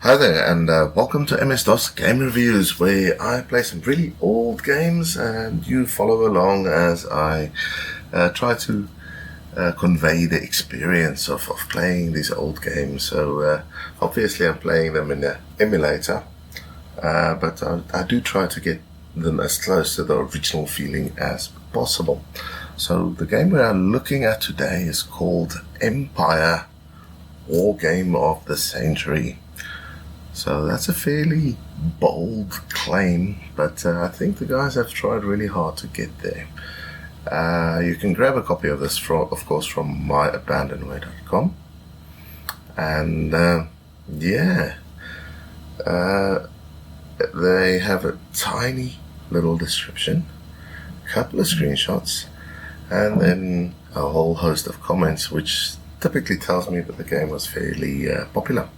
Hi there, and welcome to MS-DOS Game Reviews, where I play some really old games and you follow along as I try to convey the experience of playing these old games. So obviously I'm playing them in the emulator, but I do try to get them as close to the original feeling as possible. So the game we are looking at today is called Empire, Wargame of the Century. So that's a fairly bold claim, but I think the guys have tried really hard to get there. You can grab a copy of this, of course, from myabandonware.com. And they have a tiny little description, a couple of screenshots, and then a whole host of comments, which typically tells me that the game was fairly popular.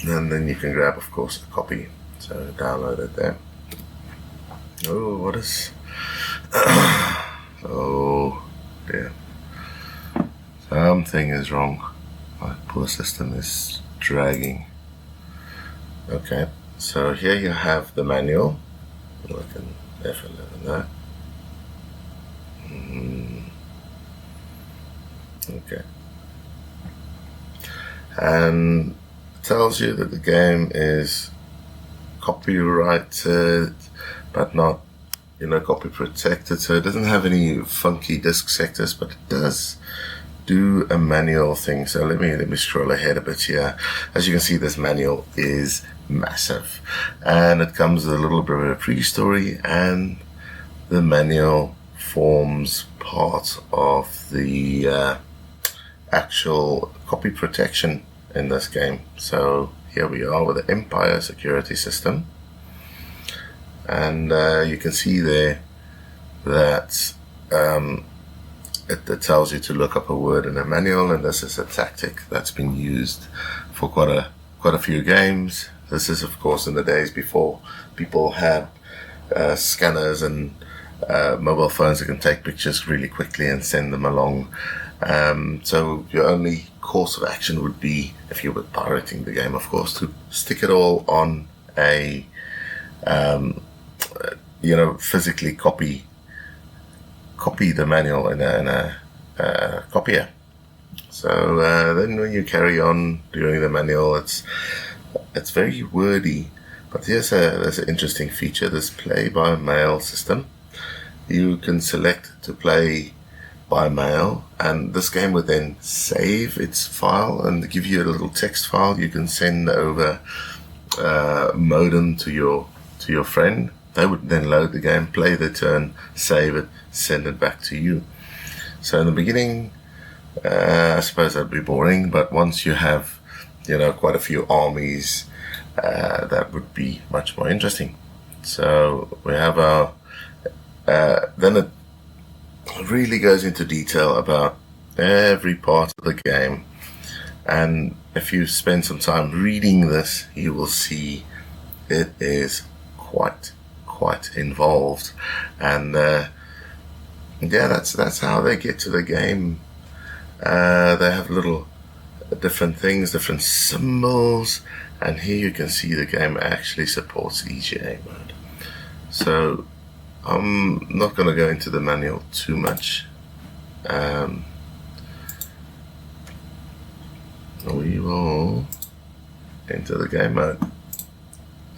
And then you can grab, of course, a copy. So download it there. Oh, what is... oh, dear. Something is wrong. My poor system is dragging. Okay, so here you have the manual. Like an F11 there. Okay. And tells you that the game is copyrighted but not, copy protected, so it doesn't have any funky disk sectors, but it does do a manual thing. So let me scroll ahead a bit here. As you can see, this manual is massive, and it comes with a little bit of a pre-story, and the manual forms part of the actual copy protection in this game. So here we are with the Empire security system, and you can see there that it tells you to look up a word in a manual, and this is a tactic that's been used for quite a few games. This is, of course, in the days before people had scanners and mobile phones that can take pictures really quickly and send them along. So your only course of action would be, if you were pirating the game, of course, to stick it all on a physically copy the manual in a copier. So then when you carry on doing the manual, it's very wordy, but there's an interesting feature, this play by mail system. You can select to play by mail, and this game would then save its file and give you a little text file you can send over modem to your friend. They would then load the game, play the turn, save it, send it back to you. So in the beginning, I suppose that'd be boring, but once you have quite a few armies, that would be much more interesting. So we have our then it really goes into detail about every part of the game, and if you spend some time reading this, you will see it is quite involved. And that's how they get to the game. They have little different things, different symbols, and here you can see the game actually supports EGA mode. So I'm not going to go into the manual too much. We will enter the game mode,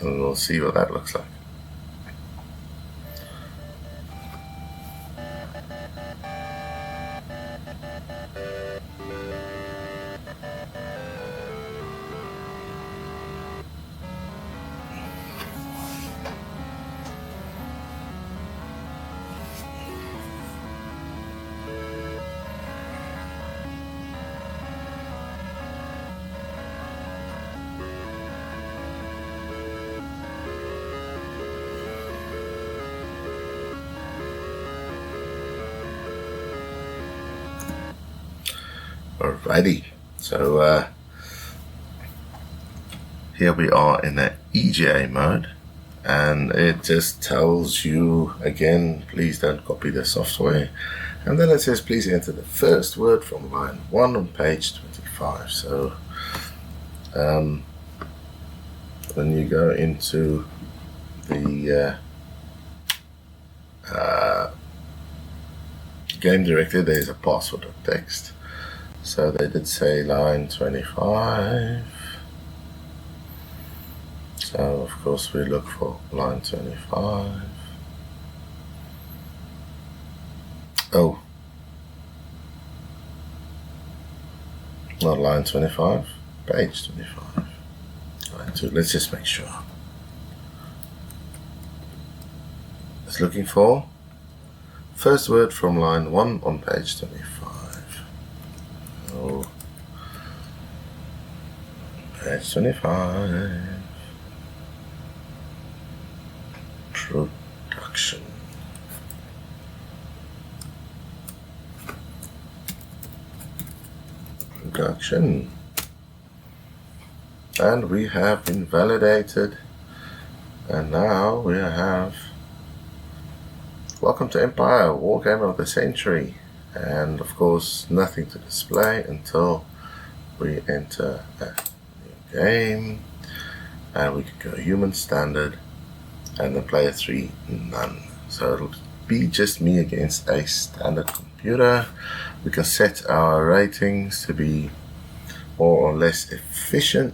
and we'll see what that looks like. Alrighty, so here we are in the EGA mode, and it just tells you again, please don't copy the software, and then it says please enter the first word from line 1 on page 25. So when you go into the game directory, there's a password of text. So they did say line 25. So of course we look for line 25. Oh, not line 25, page 25. Line 2, let's just make sure. It's looking for first word from line 1 on page 25. Oh, page 25. Production. Production. And we have invalidated. And now we have Welcome to Empire, Wargame of the Century. And of course, nothing to display until we enter a new game. And we can go human standard, and then player 3, none. So it'll be just me against a standard computer. We can set our ratings to be more or less efficient.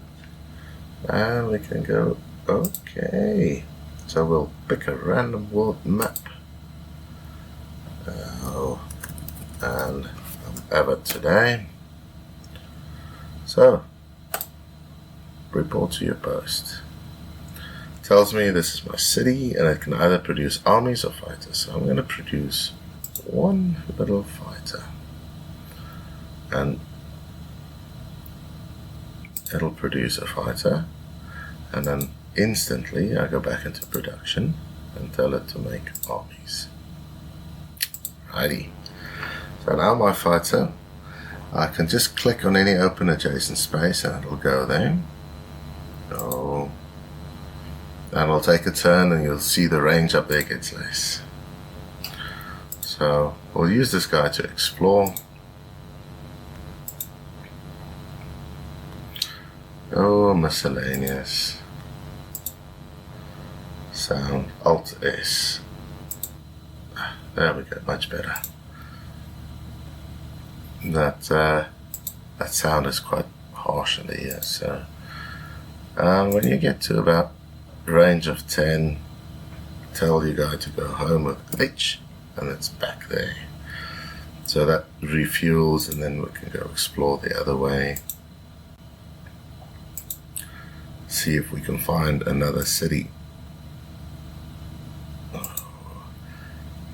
And we can go, okay. So we'll pick a random world map. And I'm ever today. So, report to your post. Tells me this is my city and it can either produce armies or fighters. So I'm going to produce one little fighter. And it'll produce a fighter. And then instantly I go back into production and tell it to make armies. Righty. So now my fighter, I can just click on any open adjacent space and it'll go there. Oh. And I'll take a turn and you'll see the range up there gets less. So we'll use this guy to explore. Oh, miscellaneous. Sound, Alt S. There we go, much better. That sound is quite harsh in the ear. So when you get to about range of 10, tell your guy to go home with H, and it's back there. So that refuels, and then we can go explore the other way. See if we can find another city.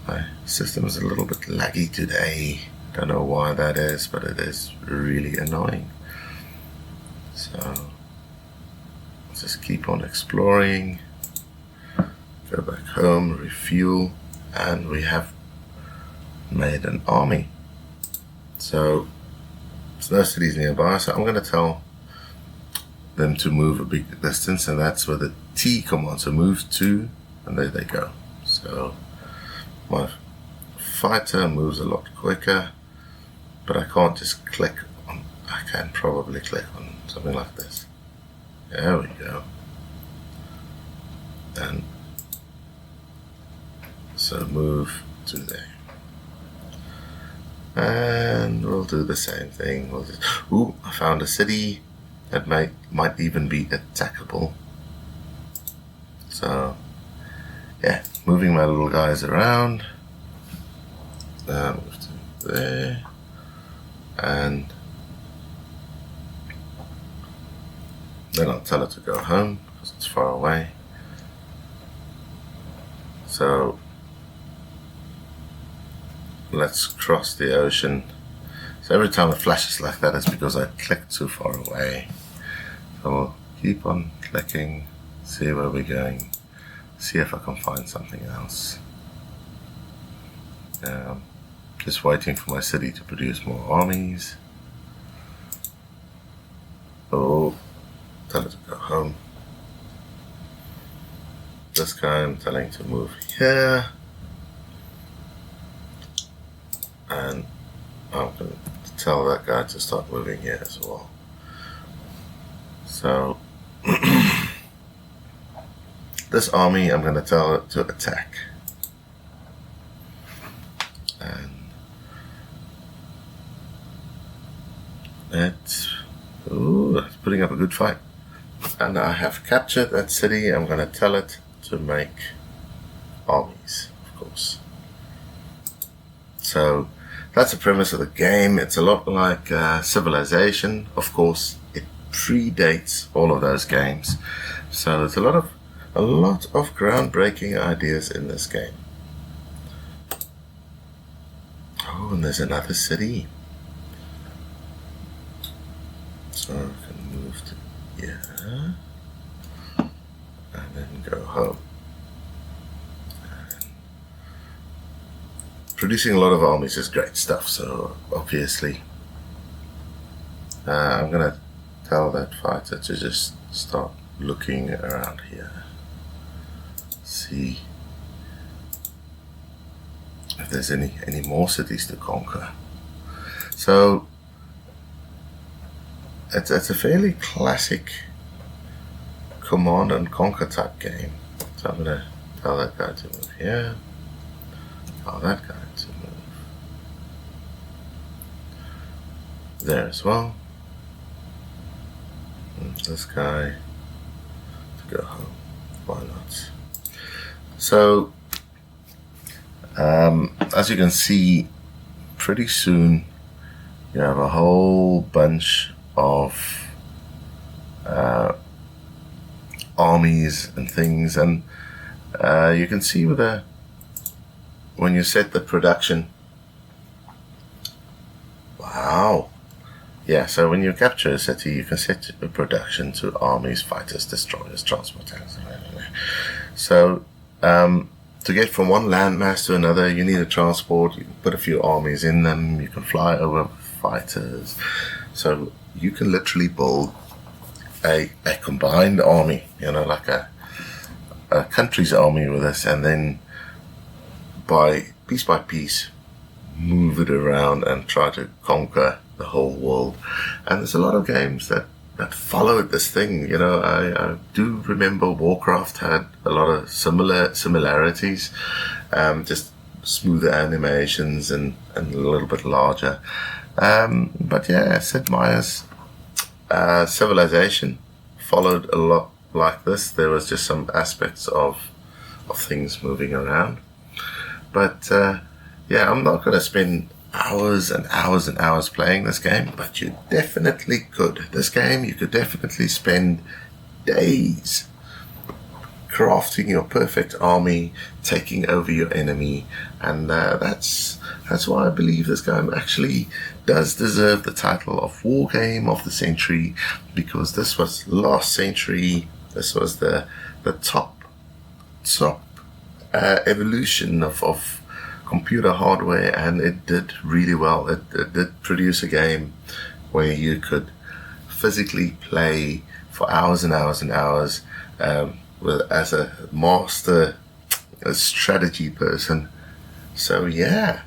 My system is a little bit laggy today. Don't know why that is, but it is really annoying. So just keep on exploring. Go back home, refuel, and we have made an army. So there's no cities nearby, so I'm going to tell them to move a big distance, and that's where the T command, so move to, and there they go. So my fighter moves a lot quicker, but I can't just click on, I can probably click on something like this. There we go. And so move to there. And we'll do the same thing. We'll just, ooh, I found a city that might even be attackable. So yeah, moving my little guys around. Move to there. And then I'll tell it to go home because it's far away. So let's cross the ocean. So every time it flashes like that, it's because I clicked too far away. So we'll keep on clicking, see where we're going, see if I can find something else. Just waiting for my city to produce more armies. Oh, tell it to go home. This guy I'm telling to move here. And I'm going to tell that guy to start moving here as well. So this army, I'm going to tell it to attack. And it's putting up a good fight. And I have captured that city. I'm going to tell it to make armies, of course. So that's the premise of the game. It's a lot like Civilization. Of course, it predates all of those games. So there's a lot of groundbreaking ideas in this game. Oh, and there's another city. So I can move to here and then go home. And producing a lot of armies is great stuff, so obviously I'm going to tell that fighter to just start looking around here. See if there's any more cities to conquer. So it's a fairly classic command and conquer type game. So I'm going to tell that guy to move here, tell that guy to move there as well, and this guy to go home. Why not? So as you can see, pretty soon you have a whole bunch of armies and things, and you can see with when you set the production. Wow. Yeah, so when you capture a city, you can set the production to armies, fighters, destroyers, transporters. So to get from one landmass to another, you need a transport. You can put a few armies in them. You can fly over fighters. So you can literally build a combined army, like a country's army with this, and then by piece, move it around and try to conquer the whole world. And there's a lot of games that followed this thing. I do remember Warcraft had a lot of similarities, just smoother animations and a little bit larger. But yeah, Sid Meier's Civilization followed a lot like this. There was just some aspects of things moving around. But yeah, I'm not going to spend hours and hours and hours playing this game, but you definitely could. This game, you could definitely spend days crafting your perfect army, taking over your enemy, and that's why I believe this game actually does deserve the title of Wargame of the Century, because this was last century. This was the top evolution of computer hardware, and it did really well. It did produce a game where you could physically play for hours and hours and hours as a master, a strategy person. So yeah,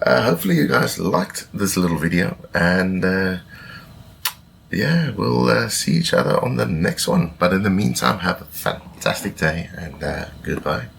hopefully you guys liked this little video, and yeah, we'll see each other on the next one. But in the meantime, have a fantastic day, and goodbye.